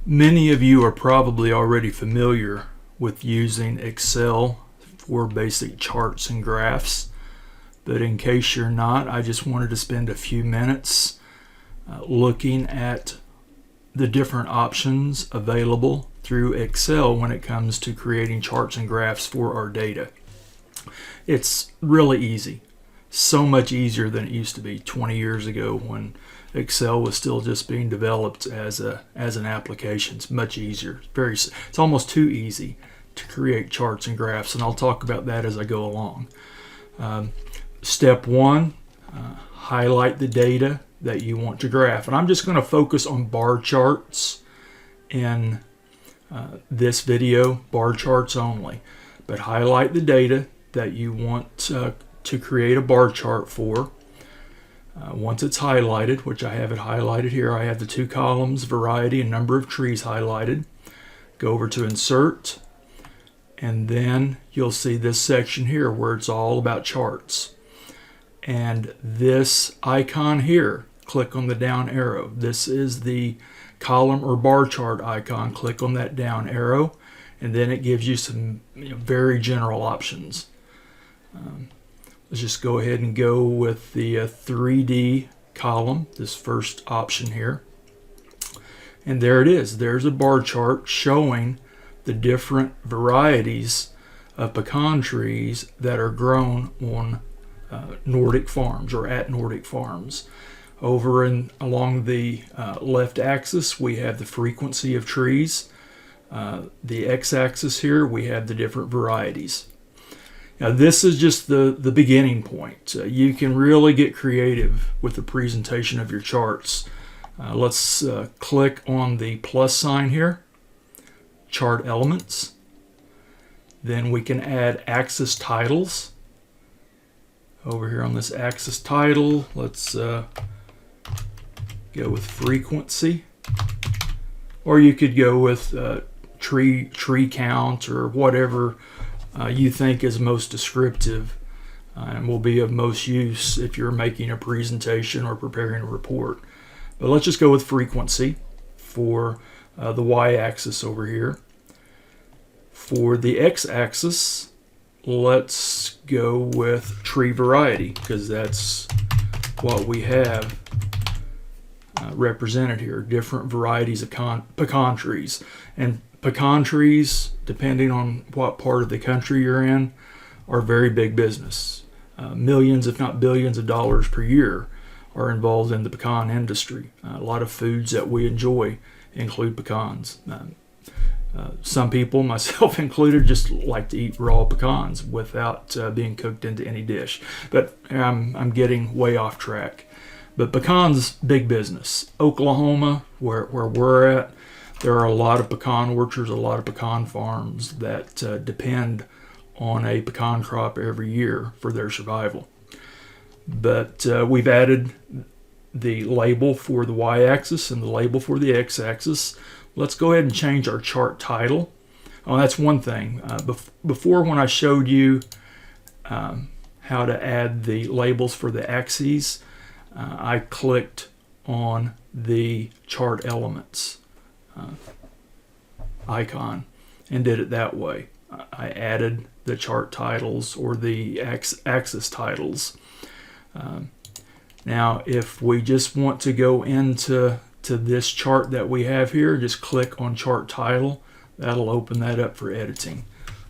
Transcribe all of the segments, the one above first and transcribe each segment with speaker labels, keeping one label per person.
Speaker 1: Many of you are probably already familiar with using Excel for basic charts and graphs, but in case you're not, I just wanted to spend a few minutes looking at the different options available through Excel when it comes to creating charts and graphs for our data. It's really easy, so much easier than it used to be 20 years ago when Excel was still just being developed as an application. It's much easier. It's almost too easy to create charts and graphs, and I'll talk about that as I go along. Step one, highlight the data that you want to graph, and I'm just going to focus on bar charts in this video, bar charts only. But highlight the data that you want to create a bar chart for. Once it's highlighted, which I have it highlighted here, I have the two columns, variety and number of trees highlighted. Go over to insert, and then you'll see this section here where it's all about charts. And this icon here, click on the down arrow. This is the column or bar chart icon. Click on that down arrow, and then it gives you some very general options. Let's just go ahead and go with the 3D column, this first option here. And there it is. There's a bar chart showing the different varieties of pecan trees that are grown on Nordic farms or at Nordic farms. Over and along the left axis, we have the frequency of trees. The x-axis here, we have the different varieties. Now this is just the beginning point. You can really get creative with the presentation of your charts. Let's click on the plus sign here, chart elements. Then we can add axis titles. Over here on this axis title, let's go with frequency. Or you could go with tree count or whatever you think is most descriptive and will be of most use if you're making a presentation or preparing a report. But let's just go with frequency for the y-axis over here. For the x-axis, let's go with tree variety because that's what we have represented here, different varieties of pecan trees. And pecan trees, depending on what part of the country you're in, are very big business. Millions, if not billions of dollars per year are involved in the pecan industry. A lot of foods that we enjoy include pecans. Some people, myself included, just like to eat raw pecans without being cooked into any dish. But I'm getting way off track. But pecans, big business. Oklahoma, where we're at, there are a lot of pecan orchards, a lot of pecan farms that depend on a pecan crop every year for their survival. But we've added the label for the y-axis and the label for the x-axis. Let's go ahead and change our chart title. Oh, that's one thing. Before, when I showed you how to add the labels for the axes, I clicked on the chart elements icon and did it that way. I added the chart titles or the axis titles. Now, if we just want to go into this chart that we have here, just click on chart title. That'll open that up for editing.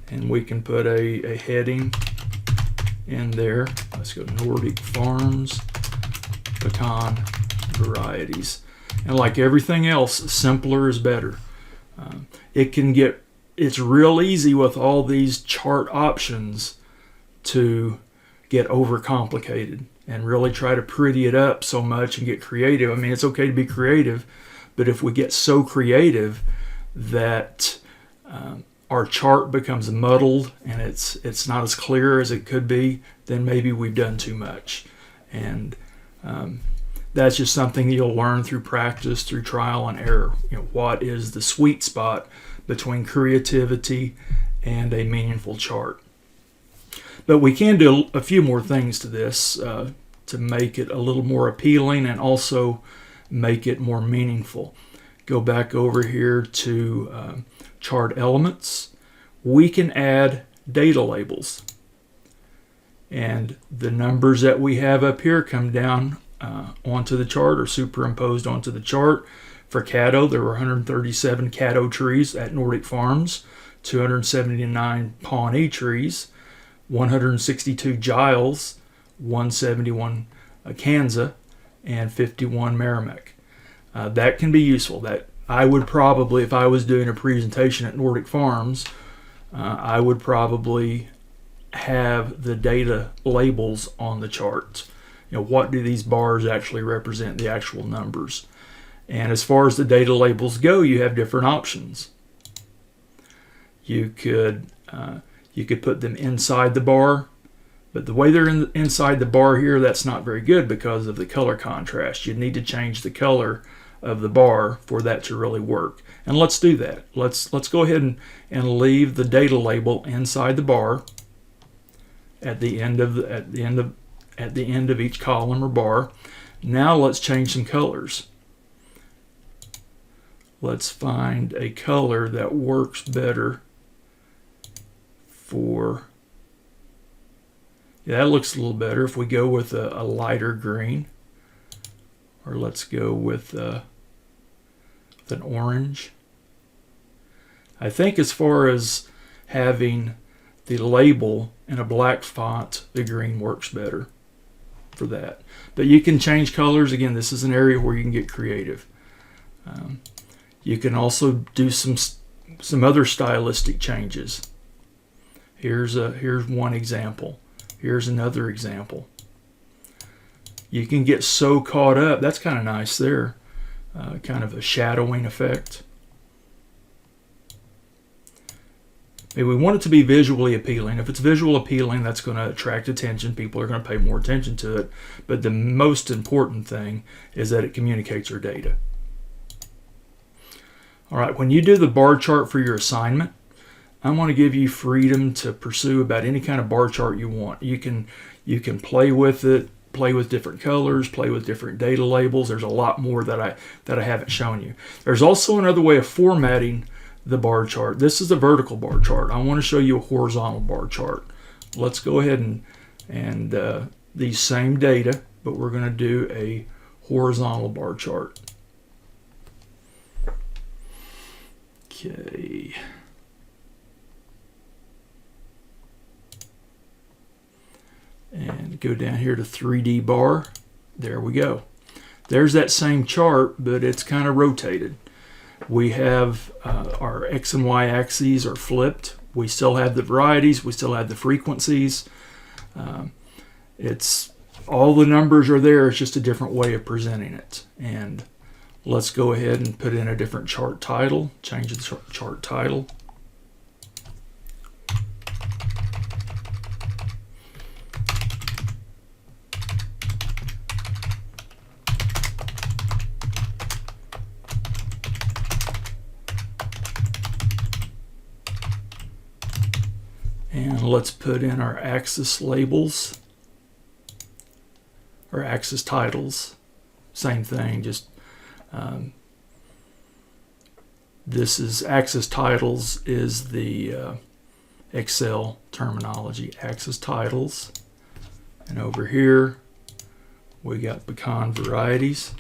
Speaker 1: And we can put a heading in there. Let's go Nordic Farms, Pecan Varieties. And like everything else, simpler is better. It's real easy with all these chart options to get overcomplicated and really try to pretty it up so much and get creative. I mean, it's okay to be creative, but if we get so creative that our chart becomes muddled and it's not as clear as it could be, then maybe we've done too much. And that's just something you'll learn through practice, through trial and error. What is the sweet spot between creativity and a meaningful chart? But we can do a few more things to this to make it a little more appealing and also make it more meaningful. go back over here to chart elements, we can add data labels. And the numbers that we have up here come down onto the chart or superimposed onto the chart. For Caddo, there were 137 Caddo trees at Nordic Farms, 279 Pawnee trees, 162 Giles, 171 Kansas, and 51 Merrimack. That can be useful. That I would probably, if I was doing a presentation at Nordic Farms, I would probably have the data labels on the chart. What do these bars actually represent, the actual numbers? And as far as the data labels go, you have different options. You could put them inside the bar, but the way they're inside the bar here, that's not very good because of the color contrast. You need to change the color of the bar for that to really work. And let's do that. Let's go ahead and leave the data label inside the bar at the end of each column or bar. Now let's change some colors. Let's find a color that works better for, yeah, that looks a little better. If we go with a lighter green, or let's go with an orange. I think as far as having the label in a black font, the green works better for that. But you can change colors. Again, this is an area where you can get creative. You can also do some other stylistic changes. Here's one example. Here's another example. You can get so caught up. That's kind of nice there. Kind of a shadowing effect. Maybe we want it to be visually appealing. If it's visual appealing, that's going to attract attention. People are going to pay more attention to it. But the most important thing is that it communicates your data. All right, when you do the bar chart for your assignment, I want to give you freedom to pursue about any kind of bar chart you want. You can play with it, play with different colors, play with different data labels. There's a lot more that I haven't shown you. There's also another way of formatting the bar chart. This is a vertical bar chart. I want to show you a horizontal bar chart. Let's go ahead and these same data, but we're going to do a horizontal bar chart. Okay. And go down here to 3D bar. There we go. There's that same chart, but it's kind of rotated. We have our X and Y axes are flipped. We still have the varieties. We still have the frequencies. It's all the numbers are there. It's just a different way of presenting it. And let's go ahead and put in a different chart title. Change the chart title. And let's put in our axis labels, or axis titles. Same thing, just this is axis titles is the Excel terminology, axis titles. And over here we got pecan varieties.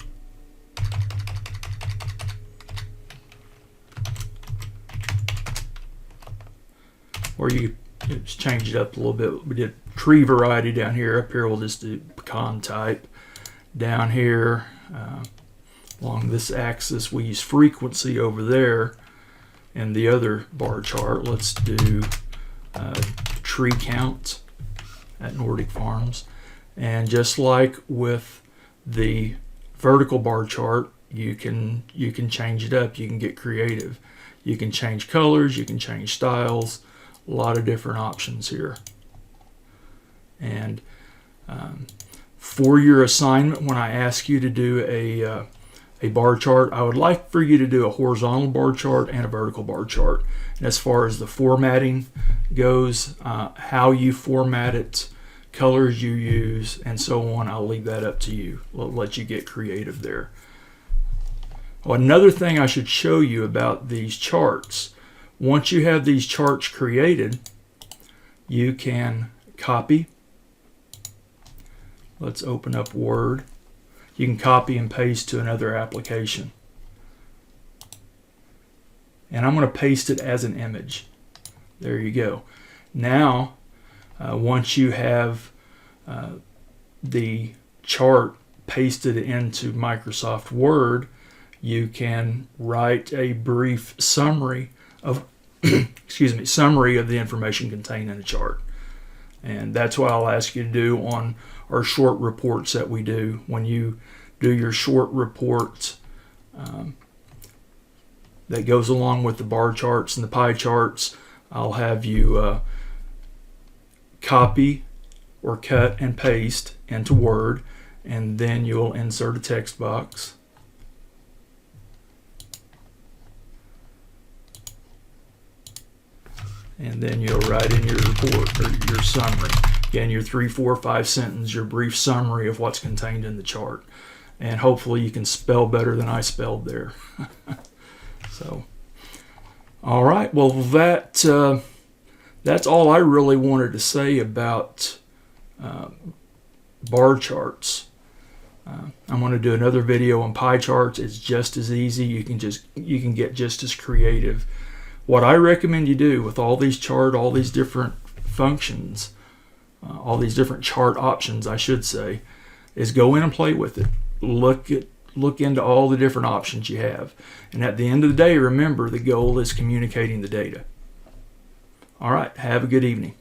Speaker 1: Or you just change it up a little bit. We did tree variety down here. Up here we'll just do pecan type. Down here along this axis we use frequency over there. And the other bar chart, let's do tree count at Nordic Farms. And just like with the vertical bar chart, you can change it up. You can get creative. You can change colors. You can change styles. A lot of different options here. And for your assignment, when I ask you to do a bar chart, I would like for you to do a horizontal bar chart and a vertical bar chart. And as far as the formatting goes, how you format it, colors you use, and so on, I'll leave that up to you. I'll let you get creative there. Oh, another thing I should show you about these charts. Once you have these charts created, you can copy. Let's open up Word. You can copy and paste to another application. And I'm going to paste it as an image. There you go. Now, once you have the chart pasted into Microsoft Word, you can write a brief summary of summary of the information contained in a chart. And that's what I'll ask you to do on our short reports that we do. When you do your short reports that goes along with the bar charts and the pie charts, I'll have you copy or cut and paste into Word, and then you'll insert a text box. And then you'll write in your report or your summary. Again, your 3, 4, 5 sentence, your brief summary of what's contained in the chart. And hopefully you can spell better than I spelled there. So, all right. Well, that's all I really wanted to say about bar charts. I'm going to do another video on pie charts. It's just as easy. You can get just as creative. What I recommend you do with all these different functions, all these different chart options, I should say, is go in and play with it. Look into all the different options you have. And at the end of the day, remember, the goal is communicating the data. All right, have a good evening.